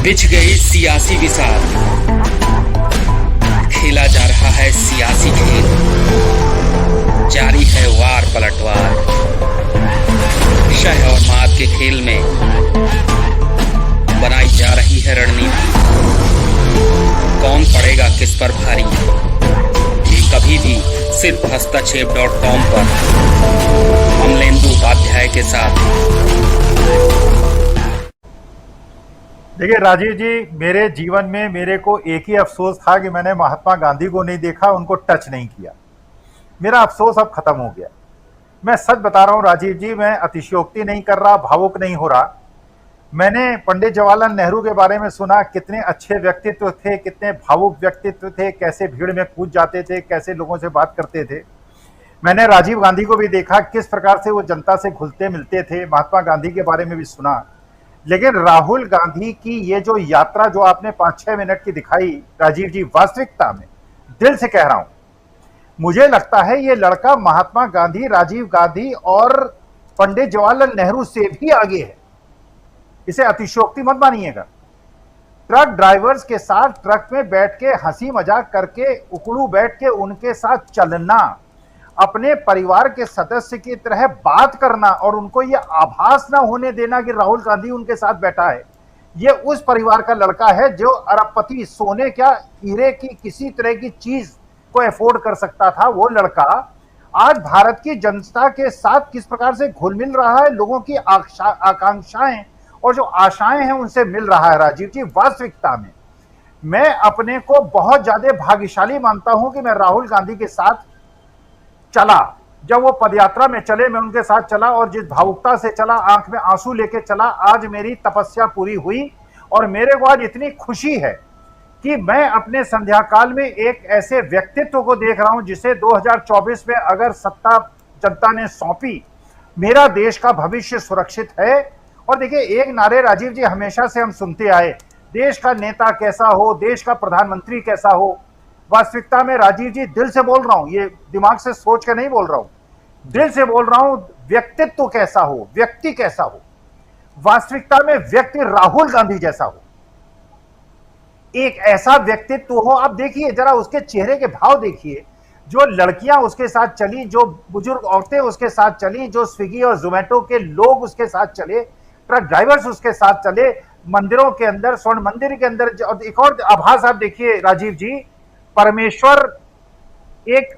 बिछ गई सियासी विसार, खेला जा रहा है सियासी खेल, जारी है वार पलटवार। शह और मात के खेल में बनाई जा रही है रणनीति, कौन पड़ेगा किस पर भारी, ये कभी भी सिर्फ हस्तक्षेप.com पर अमलेंदु उपाध्याय के साथ। देखिए राजीव जी, मेरे जीवन में मेरे को एक ही अफसोस था कि मैंने महात्मा गांधी को नहीं देखा, उनको टच नहीं किया। मेरा अफसोस अब खत्म हो गया। मैं सच बता रहा हूं राजीव जी, मैं अतिशयोक्ति नहीं कर रहा, भावुक नहीं हो रहा। मैंने पंडित जवाहरलाल नेहरू के बारे में सुना, कितने अच्छे व्यक्तित्व थे, कितने भावुक व्यक्तित्व थे, कैसे भीड़ में कूद जाते थे, कैसे लोगों से बात करते थे। मैंने राजीव गांधी को भी देखा, किस प्रकार से वो जनता से घुलते मिलते थे। महात्मा गांधी के बारे में भी सुना। लेकिन राहुल गांधी की ये जो यात्रा जो आपने 5-6 मिनट की दिखाई राजीव जी, वास्तविकता में दिल से कह रहा हूं, मुझे लगता है ये लड़का महात्मा गांधी, राजीव गांधी और पंडित जवाहरलाल नेहरू से भी आगे है। इसे अतिशयोक्ति मत मानिएगा। ट्रक ड्राइवर्स के साथ ट्रक में बैठ के हंसी मजाक करके, उकड़ू बैठ के उनके साथ चलना, अपने परिवार के सदस्य की तरह बात करना और उनको यह आभास ना होने देना कि राहुल गांधी उनके साथ बैठा है। यह उस परिवार का लड़का है जो अरबपति, सोने क्या हीरे की किसी तरह की चीज को अफोर्ड कर सकता था। वो लड़का आज भारत की जनता के साथ किस प्रकार से घुल मिल रहा है, लोगों की आकांक्षाएं और जो आशाएं हैं उनसे मिल रहा है। राजीव जी, वास्तविकता में मैं अपने को बहुत ज्यादा भाग्यशाली मानता हूं कि मैं राहुल गांधी के साथ चला। जब वो पदयात्रा में चले, मैं उनके साथ चला और जिस भावुकता से चला, आंख में आंसू लेके चला। आज मेरी तपस्या पूरी हुई और मेरे को आज इतनी खुशी है कि मैं अपने संध्या काल में एक ऐसे व्यक्तित्व को देख रहा हूं जिसे 2024 में अगर सत्ता जनता ने सौंपी, मेरा देश का भविष्य सुरक्षित है। और देखिए, एक नारे राजीव जी हमेशा से हम सुनते आए, देश का नेता कैसा हो, देश का प्रधानमंत्री कैसा हो। वास्तविकता में राजीव जी, दिल से बोल रहा हूं, ये दिमाग से सोच के नहीं बोल रहा हूं, दिल से बोल रहा हूं, व्यक्तित्व कैसा हो, व्यक्ति कैसा हो। वास्तविकता में व्यक्ति राहुल गांधी जैसा हो, एक ऐसा व्यक्तित्व हो। आप देखिए जरा, उसके चेहरे के भाव देखिए। जो लड़कियां उसके साथ चली, जो बुजुर्ग औरतें उसके साथ चली, जो स्विगी और जोमेटो के लोग उसके साथ चले, ट्रक ड्राइवर्स उसके साथ चले, मंदिरों के अंदर, स्वर्ण मंदिर के अंदर। एक और आभास आप देखिए राजीव जी, परमेश्वर एक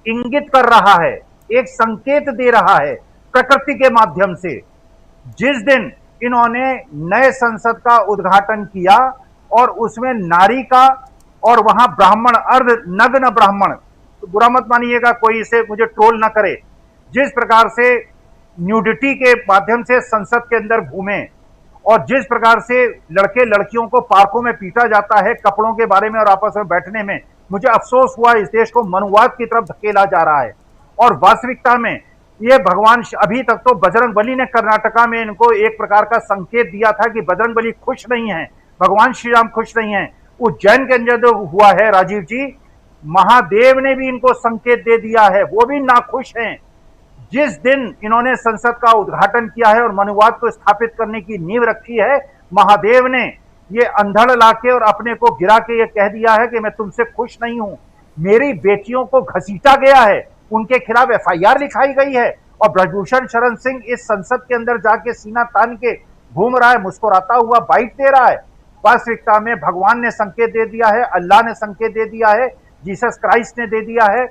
इंगित कर रहा है, एक संकेत दे रहा है प्रकृति के माध्यम से। जिस दिन इन्होंने नए संसद का उद्घाटन किया और उसमें नारी का और वहां ब्राह्मण, अर्ध नग्न ब्राह्मण, तो बुरा मत मानिएगा, कोई इसे मुझे ट्रोल ना करे, जिस प्रकार से न्यूडिटी के माध्यम से संसद के अंदर घूमे और जिस प्रकार से लड़के लड़कियों को पार्कों में पीटा जाता है कपड़ों के बारे में और आपस में बैठने में, मुझे अफसोस हुआ इस देश को मनुवाद की तरफ धकेला जा रहा है। और वास्तविकता में ये भगवान, अभी तक तो बजरंग बली ने कर्नाटका में इनको एक प्रकार का संकेत दिया था कि बजरंग बली खुश नहीं है, भगवान श्री राम खुश नहीं है। उज्जैन के अंदर जो हुआ है राजीव जी, महादेव ने भी इनको संकेत दे दिया है, वो भी नाखुश हैं। जिस दिन इन्होंने संसद का उद्घाटन किया है और मनुवाद को स्थापित करने की नींव रखी है, महादेव ने ये अंधड़ लाके और अपने को गिरा के ये कह दिया है कि मैं तुमसे खुश नहीं हूं। मेरी बेटियों को घसीटा गया है, उनके खिलाफ एफआईआर लिखाई गई है और ब्रजभूषण शरण सिंह इस संसद के अंदर जाके सीना तान के घूम रहा है, मुस्कुराता हुआ बाइट दे रहा है। वास्तविकता में भगवान ने संकेत दे दिया है, अल्लाह ने संकेत दे दिया है, जीसस क्राइस्ट ने दे दिया है,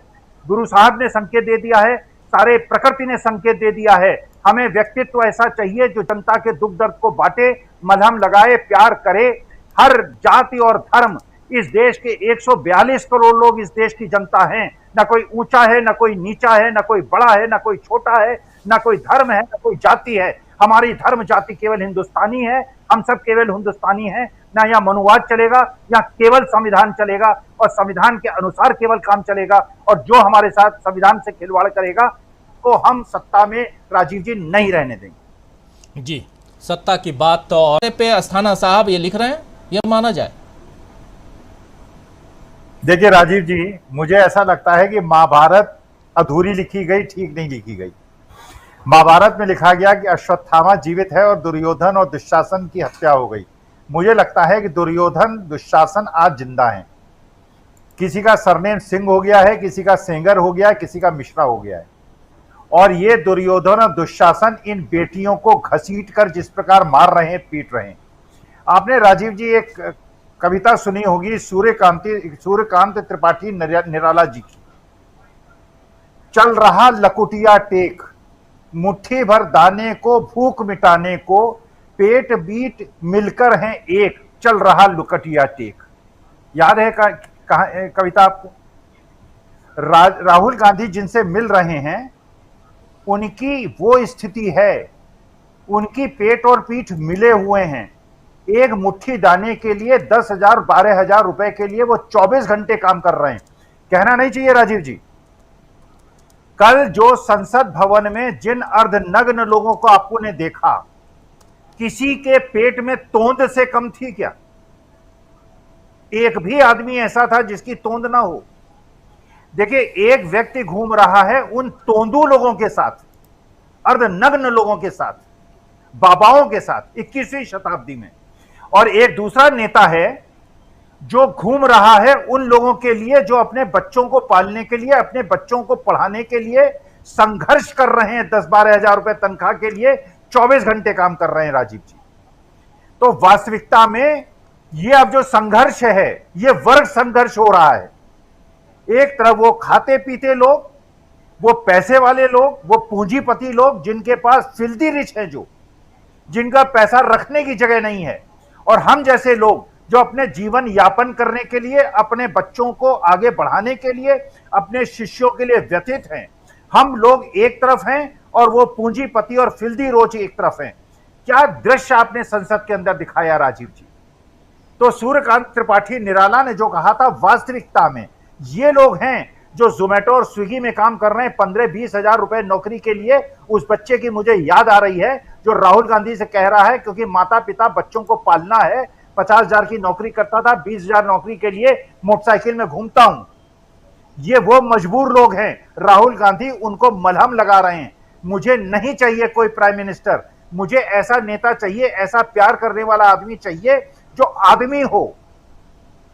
गुरु साहब ने संकेत दे दिया है, सारे प्रकृति ने संकेत दे दिया है। हमें व्यक्तित्व ऐसा चाहिए जो जनता के दुख दर्द को बांटे, मलहम लगाए, प्यार करे। हर जाति और धर्म, इस देश के 142 करोड़ लोग इस देश की जनता हैं। ना कोई ऊंचा है, ना कोई नीचा है, ना कोई बड़ा है, ना कोई छोटा है, ना कोई धर्म है, ना कोई जाति है। हमारी धर्म जाति केवल हिंदुस्तानी है, हम सब केवल हिंदुस्तानी हैं। ना यहाँ मनुवाद चलेगा, यहाँ केवल संविधान चलेगा और संविधान के अनुसार केवल काम चलेगा। और जो हमारे साथ संविधान से खिलवाड़ करेगा को हम सत्ता में राजीव जी नहीं रहने देंगे। जी, सत्ता की बात तो और पे अस्थाना साहब ये लिख रहे हैं, ये माना जाए। देखिए राजीव जी, मुझे ऐसा लगता है कि महाभारत अधूरी लिखी गई, ठीक नहीं लिखी गई। महाभारत में लिखा गया कि अश्वत्थामा जीवित है और दुर्योधन और दुशासन की हत्या हो गई। मुझे लगता है कि दुर्योधन दुशासन आज जिंदा हैं। किसी का सरनेम सिंह हो गया है, किसी का सेंगर हो गया है, किसी का मिश्रा हो गया है। और ये दुर्योधन और दुशासन इन बेटियों को घसीट कर जिस प्रकार मार रहे हैं, पीट रहे हैं। आपने राजीव जी एक कविता सुनी होगी सूर्यकांत त्रिपाठी निराला जी की, चल रहा लकुटिया टेक, मुट्ठी भर दाने को भूख मिटाने को, पेट बीट मिलकर हैं एक, चल रहा लुकटिया टेक। याद है कविता आपको? राहुल गांधी जिनसे मिल रहे हैं उनकी वो स्थिति है, उनकी पेट और पीठ मिले हुए हैं। एक मुट्ठी दाने के लिए 10,000 12,000 रुपए के लिए वो 24 घंटे काम कर रहे हैं। कहना नहीं चाहिए राजीव जी। कल जो संसद भवन में जिन अर्धनग्न लोगों को आपने देखा, किसी के पेट में तोंद से कम थी क्या? एक भी आदमी ऐसा था जिसकी तोंद ना हो? देखिए, एक व्यक्ति घूम रहा है उन तोंदू लोगों के साथ, अर्धनग्न लोगों के साथ, बाबाओं के साथ 21वीं शताब्दी में, और एक दूसरा नेता है जो घूम रहा है उन लोगों के लिए जो अपने बच्चों को पालने के लिए, अपने बच्चों को पढ़ाने के लिए संघर्ष कर रहे हैं। 10-12 हजार रुपए तनख्वाह के लिए 24 घंटे काम कर रहे हैं राजीव जी। तो वास्तविकता में ये अब जो संघर्ष है, ये वर्ग संघर्ष हो रहा है। एक तरफ वो खाते पीते लोग, वो पैसे वाले लोग, वो पूंजीपति लोग जिनके पास फिल्दी रिच है, जो जिनका पैसा रखने की जगह नहीं है, और हम जैसे लोग जो अपने जीवन यापन करने के लिए, अपने बच्चों को आगे बढ़ाने के लिए, अपने शिष्यों के लिए व्यतीत हैं। हम लोग एक तरफ हैं और वो पूंजीपति और फिल्दी रोच एक तरफ हैं। क्या दृश्य आपने संसद के अंदर दिखाया राजीव जी। तो सूर्यकांत त्रिपाठी निराला ने जो कहा था, वास्तविकता में ये लोग हैं जो जोमेटो और स्विगी में काम कर रहे हैं 15-20 हजार रुपए नौकरी के लिए। उस बच्चे की मुझे याद आ रही है जो राहुल गांधी से कह रहा है क्योंकि माता पिता बच्चों को पालना है, 50,000 की नौकरी करता था, 20,000 नौकरी के लिए मोटरसाइकिल में घूमता हूं। ये वो मजबूर लोग हैं। राहुल गांधी उनको मलहम लगा रहे हैं। मुझे नहीं चाहिए कोई प्राइम मिनिस्टर, मुझे ऐसा नेता चाहिए, ऐसा प्यार करने वाला आदमी चाहिए जो आदमी हो,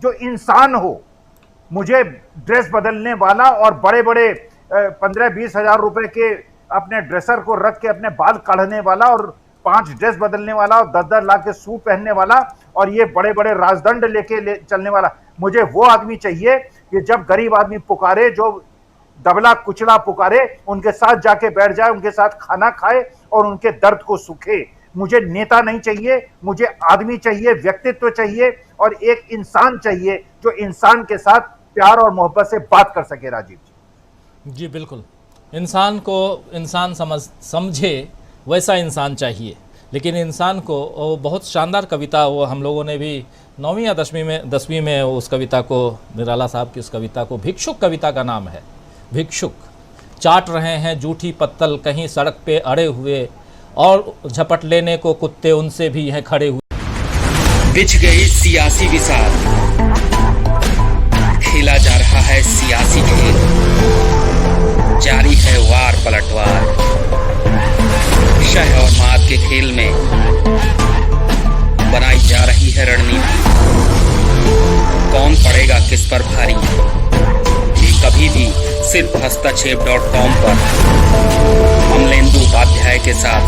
जो इंसान हो। मुझे ड्रेस बदलने वाला और बड़े बड़े 15-20 हजार रुपए के अपने ड्रेसर को रख के अपने बाल काढ़ने वाला और 5 ड्रेस बदलने वाला और 10-10 लाख के सूट पहनने वाला और ये बड़े बड़े राजदंड लेके चलने वाला, मुझे वो आदमी चाहिए कि जब गरीब आदमी पुकारे, जो दबला कुचला पुकारे, उनके साथ जाके बैठ जाए, उनके साथ खाना खाए और उनके दर्द को सूखे। मुझे नेता नहीं चाहिए, मुझे आदमी चाहिए, व्यक्तित्व चाहिए और एक इंसान चाहिए जो इंसान के साथ प्यार और मोहब्बत से बात कर सके राजीव जी। जी बिल्कुल, इंसान को इंसान समझे वैसा इंसान चाहिए। लेकिन इंसान को वो बहुत शानदार कविता, वो हम लोगों ने भी 9वीं या 10वीं में उस कविता को, निराला साहब की उस कविता को, भिक्षुक कविता का नाम है। भिक्षुक चाट रहे हैं जूठी पत्तल कहीं सड़क पे अड़े हुए, और झपट लेने को कुत्ते उनसे भी हैं खड़े हुए। बिछ गई सियासी विसार, खेला जा रहा है सियासी खेल, जारी है वार पलटवार। शह और मात के खेल में बनाई जा रही है रणनीति। कौन पड़ेगा किस पर भारी, ये कभी भी सिर्फ हस्तक्षेप.com पर अमलेंदु उपाध्याय के साथ